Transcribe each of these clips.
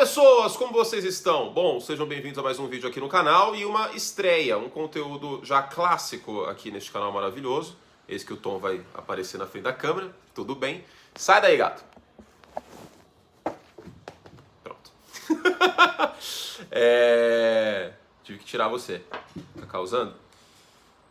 pessoas, como vocês estão? Bom, sejam bem-vindos a mais um vídeo aqui no canal e uma estreia, um conteúdo já clássico aqui neste canal maravilhoso. Esse que o Tom vai aparecer na frente da câmera, tudo bem. Sai daí, gato. Pronto. Tive que tirar você. Tá causando?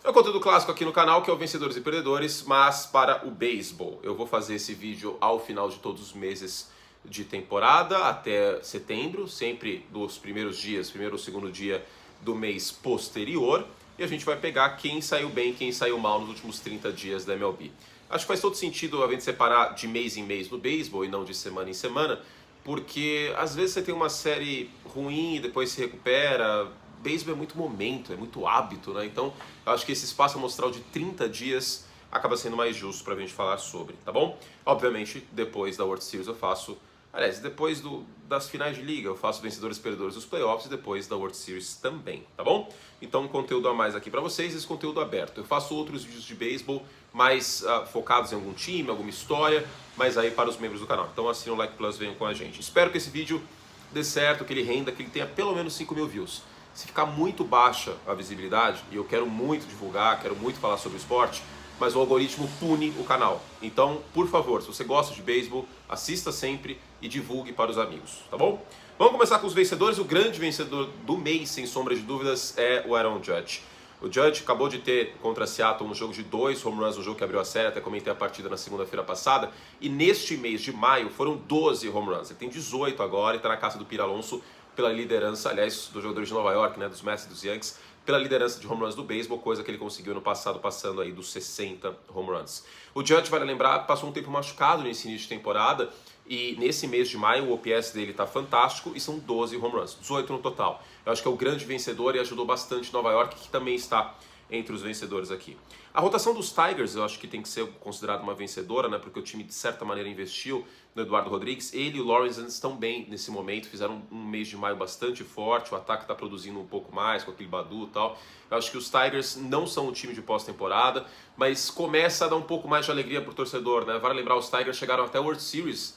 É um conteúdo clássico aqui no canal que é o Vencedores e Perdedores, mas para o beisebol. Eu vou fazer esse vídeo ao final de todos os meses de temporada, até setembro, sempre nos primeiros dias, primeiro ou segundo dia do mês posterior, e a gente vai pegar quem saiu bem, quem saiu mal nos últimos 30 dias da MLB. Acho que faz todo sentido a gente separar de mês em mês no beisebol e não de semana em semana, porque às vezes você tem uma série ruim e depois se recupera. Beisebol é muito momento, é muito hábito, né? Então eu acho que esse espaço amostral de 30 dias acaba sendo mais justo pra gente falar sobre, tá bom? Obviamente, depois da World Series eu faço... Aliás, depois das finais de liga eu faço vencedores e perdedores dos playoffs e depois da World Series também, tá bom? Então um conteúdo a mais aqui pra vocês, esse conteúdo aberto. Eu faço outros vídeos de beisebol mais focados em algum time, alguma história, mas aí para os membros do canal. Então assina o Like Plus, venham com a gente. Espero que esse vídeo dê certo, que ele renda, que ele tenha pelo menos 5.000 views. Se ficar muito baixa a visibilidade, e eu quero muito divulgar, quero muito falar sobre o esporte, mas o algoritmo pune o canal. Então, por favor, se você gosta de beisebol, assista sempre e divulgue para os amigos, tá bom? Vamos começar com os vencedores. O grande vencedor do mês, sem sombra de dúvidas, é o Aaron Judge. O Judge acabou de ter contra Seattle um jogo de 2 home runs, um jogo que abriu a série, até comentei a partida na segunda-feira passada, e neste mês de maio foram 12 home runs. Ele tem 18 agora e está na casa do Pete Alonso pela liderança, aliás, dos jogadores de Nova York, né, dos Mets e dos Yankees, pela liderança de home runs do beisebol, coisa que ele conseguiu no passado, passando aí dos 60 home runs. O Judge, vale lembrar, passou um tempo machucado nesse início de temporada, e nesse mês de maio o OPS dele está fantástico e são 12 home runs, 18 no total. Eu acho que é o grande vencedor e ajudou bastante Nova York, que também está entre os vencedores aqui. A rotação dos Tigers eu acho que tem que ser considerada uma vencedora, né, porque o time de certa maneira investiu no Eduardo Rodrigues. Ele e o Lawrence estão bem nesse momento, fizeram um mês de maio bastante forte, o ataque está produzindo um pouco mais com aquele Badu e tal. Eu acho que os Tigers não são um time de pós-temporada, mas começa a dar um pouco mais de alegria para o torcedor, né? Vale lembrar, os Tigers chegaram até a World Series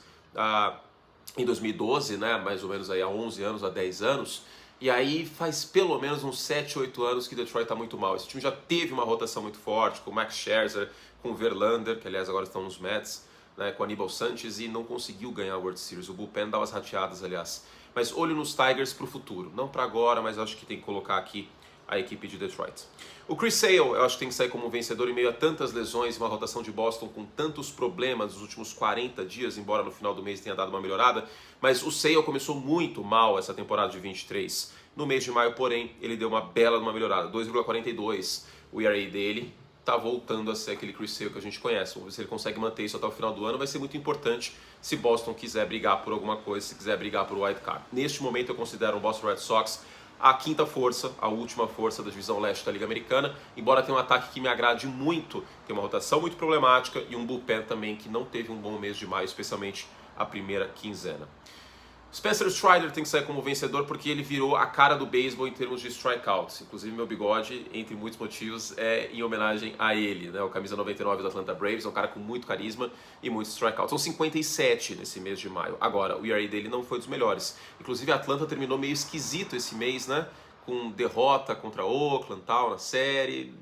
em 2012, né, mais ou menos aí há 11 anos, há 10 anos, e aí faz pelo menos uns 7, 8 anos que Detroit está muito mal. Esse time já teve uma rotação muito forte, com o Max Scherzer, com o Verlander, que aliás agora estão nos Mets, né, com o Aníbal Sanchez, e não conseguiu ganhar a World Series. O bullpen dá umas rateadas, aliás. Mas olho nos Tigers para o futuro. Não para agora, mas eu acho que tem que colocar aqui a equipe de Detroit. O Chris Sale, eu acho que tem que sair como vencedor em meio a tantas lesões e uma rotação de Boston com tantos problemas nos últimos 40 dias, embora no final do mês tenha dado uma melhorada. Mas o Sale começou muito mal essa temporada de 23. No mês de maio, porém, ele deu uma bela melhorada, 2,42. O ERA dele tá voltando a ser aquele Chris Sale que a gente conhece. Vamos ver se ele consegue manter isso até o final do ano. Vai ser muito importante se Boston quiser brigar por alguma coisa, se quiser brigar por wild card. Neste momento eu considero o Boston Red Sox a quinta força, a última força da divisão leste da Liga Americana, embora tenha um ataque que me agrade muito, tem uma rotação muito problemática e um bullpen também que não teve um bom mês de maio, especialmente a primeira quinzena. Spencer Strider tem que sair como vencedor porque ele virou a cara do beisebol em termos de strikeouts. Inclusive meu bigode, entre muitos motivos, é em homenagem a ele, né? O camisa 99 do Atlanta Braves, é um cara com muito carisma e muitos strikeouts. São 57 nesse mês de maio. Agora, o ERA dele não foi dos melhores. Inclusive a Atlanta terminou meio esquisito esse mês, né? Com derrota contra Oakland, tal, na série.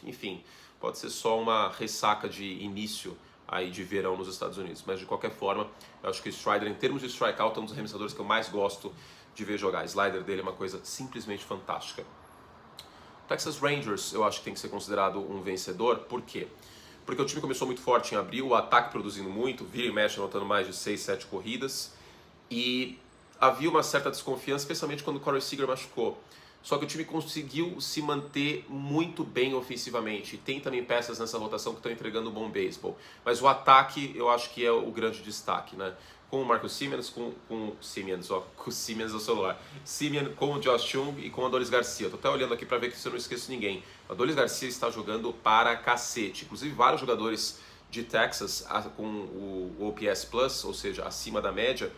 Enfim, pode ser só uma ressaca de início aí de verão nos Estados Unidos, mas de qualquer forma, eu acho que o Strider, em termos de strikeout, é um dos arremessadores que eu mais gosto de ver jogar. O slider dele é uma coisa simplesmente fantástica. Texas Rangers, eu acho que tem que ser considerado um vencedor, por quê? Porque o time começou muito forte em abril, o ataque produzindo muito, vira e mexe anotando mais de 6, 7 corridas, e havia uma certa desconfiança, especialmente quando o Corey Seager machucou. Só que o time conseguiu se manter muito bem ofensivamente. Tem também peças nessa rotação que estão entregando um bom beisebol. Mas o ataque eu acho que é o grande destaque, né? Com o Marcus Simeon, com o Simeon do celular. Simeon com o Josh Jung e com o Adolis Garcia. Estou até olhando aqui para ver se eu não esqueço ninguém. O Adolis Garcia está jogando para cacete. Inclusive vários jogadores de Texas com o OPS Plus, ou seja, acima da média,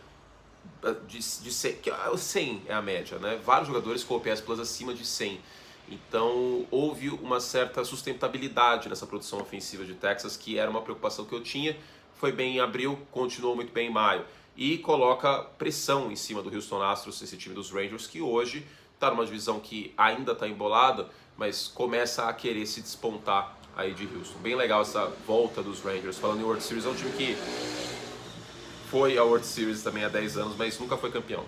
de 100, que 100 é a média, né? Vários jogadores com OPS Plus acima de 100. Então houve uma certa sustentabilidade nessa produção ofensiva de Texas, que era uma preocupação que eu tinha. Foi bem em abril, continuou muito bem em maio. e coloca pressão em cima do Houston Astros, esse time dos Rangers, que hoje está numa divisão que ainda está embolada, mas começa a querer se despontar aí de Houston. Bem legal essa volta dos Rangers. Falando em World Series, é um time que foi a World Series também há 10 anos, mas nunca foi campeão.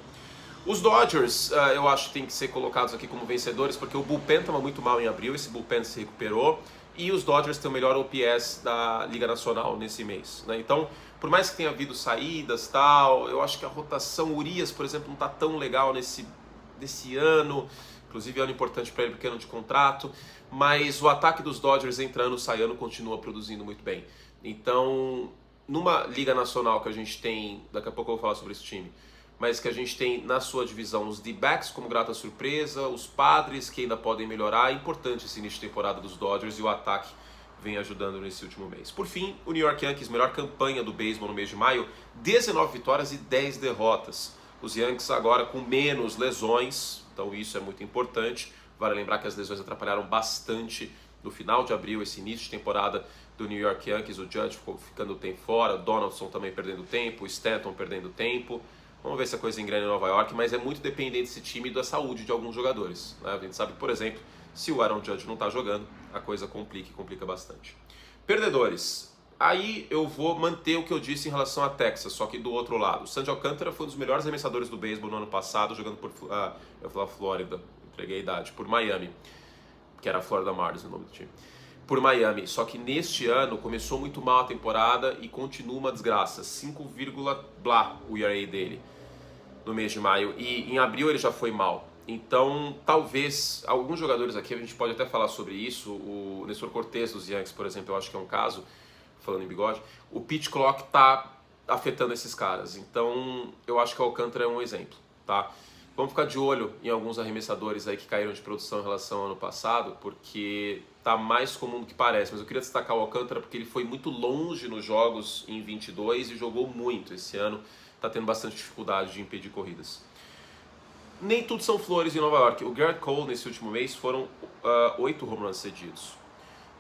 Os Dodgers, eu acho que tem que ser colocados aqui como vencedores, porque o bullpen estava muito mal em abril, esse bullpen se recuperou, e os Dodgers têm o melhor OPS da Liga Nacional nesse mês, né? Então, por mais que tenha havido saídas e tal, eu acho que a rotação, Urias, por exemplo, não está tão legal nesse ano, inclusive é um ano importante para ele porque é ano de contrato, mas o ataque dos Dodgers entrando, saindo, continua produzindo muito bem. Então, numa Liga Nacional que a gente tem, daqui a pouco eu vou falar sobre esse time, mas que a gente tem na sua divisão os D-backs como grata surpresa, os Padres que ainda podem melhorar, é importante esse início de temporada dos Dodgers e o ataque vem ajudando nesse último mês. Por fim, o New York Yankees, melhor campanha do beisebol no mês de maio, 19 vitórias e 10 derrotas. Os Yankees agora com menos lesões, então isso é muito importante. Vale lembrar que as lesões atrapalharam bastante no final de abril, esse início de temporada do New York Yankees. O Judge ficou ficando tempo fora, o Donaldson também perdendo tempo, o Stanton perdendo tempo. Vamos ver se a coisa engrena em Nova York, mas é muito dependente desse time e da saúde de alguns jogadores, né? A gente sabe que, por exemplo, se o Aaron Judge não está jogando, a coisa complica bastante. Perdedores. Aí eu vou manter o que eu disse em relação a Texas, só que do outro lado. O Sandy Alcântara foi um dos melhores arremessadores do beisebol no ano passado, jogando por eu falar Flórida, entreguei a idade, por Miami, que era Florida Marlins o nome do time. Por Miami, só que neste ano começou muito mal a temporada e continua uma desgraça, 5, blá o ERA dele no mês de maio, e em abril ele já foi mal. Então, talvez, alguns jogadores aqui, a gente pode até falar sobre isso, o Nestor Cortes dos Yankees, por exemplo, eu acho que é um caso, falando em bigode, o pitch clock está afetando esses caras, então eu acho que o Alcântara é um exemplo, tá? Vamos ficar de olho em alguns arremessadores aí que caíram de produção em relação ao ano passado, porque tá mais comum do que parece, mas eu queria destacar o Alcântara porque ele foi muito longe nos jogos em 22 e jogou muito esse ano, tá tendo bastante dificuldade de impedir corridas. Nem tudo são flores em Nova York. O Garrett Cole, nesse último mês, foram 8 home runs cedidos.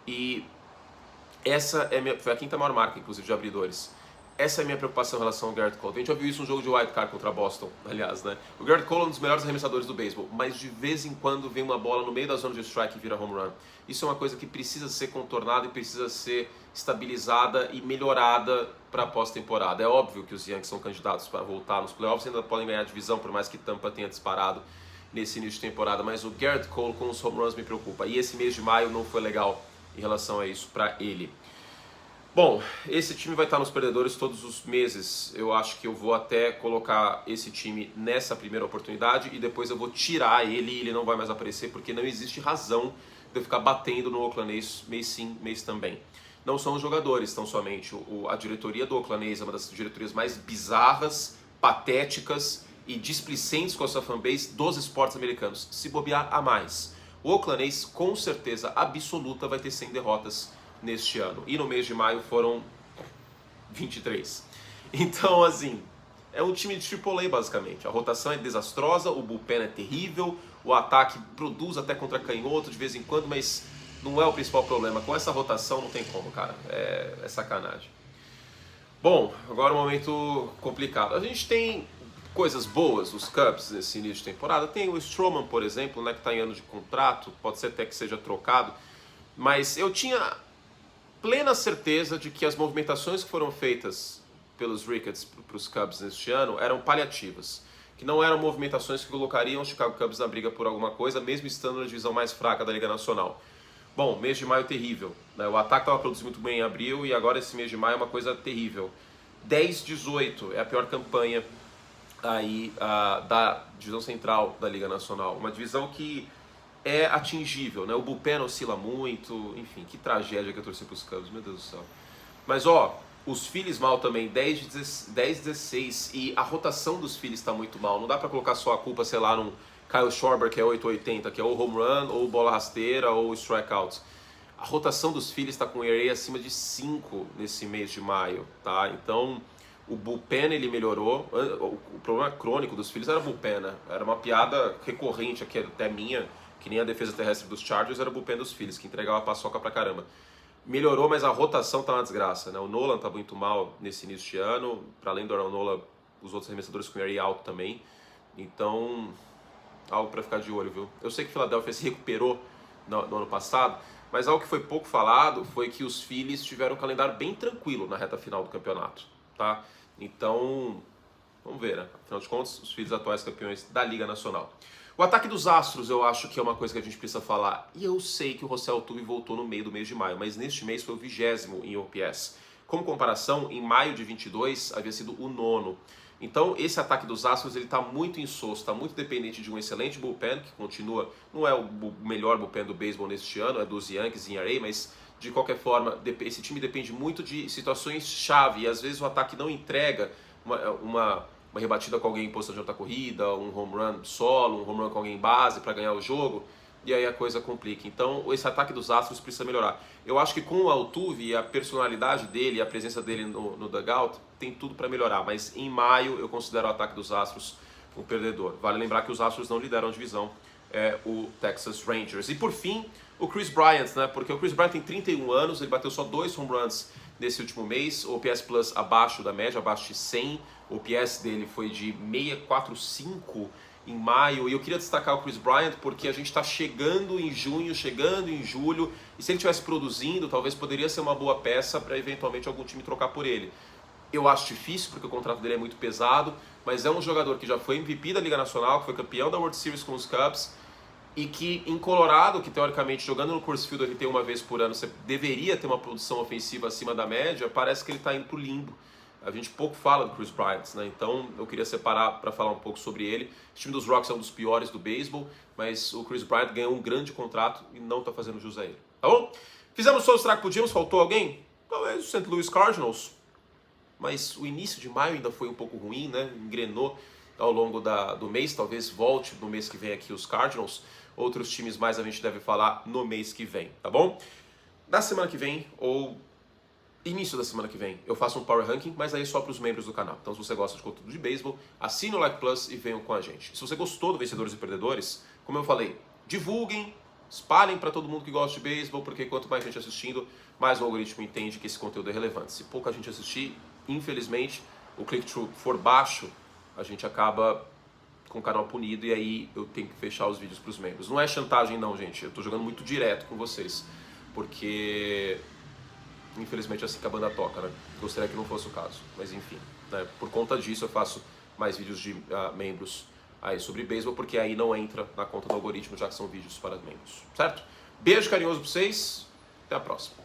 E essa foi a quinta maior marca, inclusive, de abridores. Essa é a minha preocupação em relação ao Garrett Cole. A gente já viu isso no jogo de wild card contra Boston, aliás, né? O Garrett Cole é um dos melhores arremessadores do beisebol, mas de vez em quando vem uma bola no meio da zona de strike e vira home run. Isso é uma coisa que precisa ser contornada e precisa ser estabilizada e melhorada para a pós-temporada. É óbvio que os Yankees são candidatos para voltar nos playoffs, ainda podem ganhar a divisão, por mais que Tampa tenha disparado nesse início de temporada, mas o Garrett Cole com os home runs me preocupa. E esse mês de maio não foi legal em relação a isso para ele. Bom, esse time vai estar nos perdedores todos os meses. Eu acho que eu vou até colocar esse time nessa primeira oportunidade e depois eu vou tirar ele e ele não vai mais aparecer porque não existe razão de eu ficar batendo no Oakland A's mês sim, mês também. Não são os jogadores tão somente. A diretoria do Oakland A's é uma das diretorias mais bizarras, patéticas e displicentes com a sua fanbase dos esportes americanos. Se bobear a mais. O Oakland A's com certeza absoluta vai ter 100 derrotas neste ano. E no mês de maio foram 23. Então, assim, é um time de AAA basicamente. A rotação é desastrosa, o bullpen é terrível, o ataque produz até contra canhoto de vez em quando, mas não é o principal problema. Com essa rotação não tem como, cara. É sacanagem. Bom, agora um momento complicado. A gente tem coisas boas, os Cubs, nesse início de temporada. Tem o Stroman, por exemplo, né, que está em ano de contrato, pode ser até que seja trocado, mas eu tinha plena certeza de que as movimentações que foram feitas pelos Ricketts para os Cubs neste ano eram paliativas, que não eram movimentações que colocariam os Chicago Cubs na briga por alguma coisa, mesmo estando na divisão mais fraca da Liga Nacional. Bom, mês de maio terrível, né? O ataque estava produzindo muito bem em abril e agora esse mês de maio é uma coisa terrível. 10-18 é a pior campanha aí da divisão central da Liga Nacional, uma divisão que é atingível, né? O bullpen oscila muito, enfim, que tragédia que eu torci para os Cubs, meu Deus do céu. Mas ó, os Phillies mal também, 10-16, e a rotação dos Phillies está muito mal, não dá para colocar só a culpa, sei lá, num Kyle Schwarber que é 8,80, que é ou home run, ou bola rasteira, ou strikeout. A rotação dos Phillies está com ERA acima de 5 nesse mês de maio, tá? Então, o bullpen ele melhorou, o problema crônico dos Phillies era o bullpen, né? Era uma piada recorrente aqui, até minha, que nem a defesa terrestre dos Chargers, era o bullpen dos Phillies, que entregava paçoca pra caramba. Melhorou, mas a rotação tá uma desgraça, né? O Nolan tá muito mal nesse início de ano, para além do Aaron Nola os outros arremessadores com ERA alto também. Então, algo para ficar de olho, viu? Eu sei que Philadelphia se recuperou no ano passado, mas algo que foi pouco falado foi que os Phillies tiveram um calendário bem tranquilo na reta final do campeonato, tá? Então, vamos ver, né? Afinal de contas, os Phillies atuais campeões da Liga Nacional. O ataque dos Astros eu acho que é uma coisa que a gente precisa falar. E eu sei que o José Altuve voltou no meio do mês de maio, mas neste mês foi o 20º em OPS. Como comparação, em maio de 22 havia sido o 9º. Então esse ataque dos Astros ele está muito insosso, está muito dependente de um excelente bullpen, que continua, não é o melhor bullpen do beisebol neste ano, é dos Yankees em ERA, mas de qualquer forma esse time depende muito de situações-chave e às vezes o ataque não entrega uma rebatida com alguém em posição de outra corrida, um home run solo, um home run com alguém em base para ganhar o jogo, e aí a coisa complica. Então esse ataque dos Astros precisa melhorar. Eu acho que com o Altuve e a personalidade dele, a presença dele no dugout, tem tudo para melhorar, mas em maio eu considero o ataque dos Astros um perdedor. Vale lembrar que os Astros não lideram a divisão, é o Texas Rangers. E por fim, o Kris Bryant, né? Porque o Kris Bryant tem 31 anos, ele bateu só 2 home runs nesse último mês, o OPS Plus abaixo da média, abaixo de 100, o OPS dele foi de 645 em maio, e eu queria destacar o Kris Bryant porque a gente está chegando em junho, chegando em julho, e se ele estivesse produzindo, talvez poderia ser uma boa peça para eventualmente algum time trocar por ele. Eu acho difícil porque o contrato dele é muito pesado, mas é um jogador que já foi MVP da Liga Nacional, que foi campeão da World Series com os Cubs, e que em Colorado, que teoricamente jogando no Coors Field ele tem uma vez por ano, você deveria ter uma produção ofensiva acima da média, parece que ele está indo para o limbo. A gente pouco fala do Kris Bryant, né? Então eu queria separar para falar um pouco sobre ele. O time dos Rocks é um dos piores do beisebol, mas o Kris Bryant ganhou um grande contrato e não está fazendo jus a ele. Tá bom? Fizemos todos os que podíamos, faltou alguém? Talvez o St. Louis Cardinals, mas o início de maio ainda foi um pouco ruim, né? Engrenou ao longo do mês, talvez volte no mês que vem aqui os Cardinals. Outros times mais a gente deve falar no mês que vem, tá bom? Na semana que vem, ou início da semana que vem, eu faço um Power Ranking, mas aí só para os membros do canal. Então se você gosta de conteúdo de beisebol, assine o Like Plus e venham com a gente. Se você gostou do Vencedores e Perdedores, como eu falei, divulguem, espalhem para todo mundo que gosta de beisebol, porque quanto mais gente assistindo, mais o algoritmo entende que esse conteúdo é relevante. Se pouca gente assistir, infelizmente, o click-through for baixo, a gente acaba com o canal punido e aí eu tenho que fechar os vídeos para os membros. Não é chantagem não, gente. Eu estou jogando muito direto com vocês, porque infelizmente é assim que a banda toca, né? Gostaria que não fosse o caso, mas enfim, né? Por conta disso eu faço mais vídeos de membros aí sobre beisebol, porque aí não entra na conta do algoritmo, já que são vídeos para membros, certo? Beijo carinhoso para vocês, até a próxima.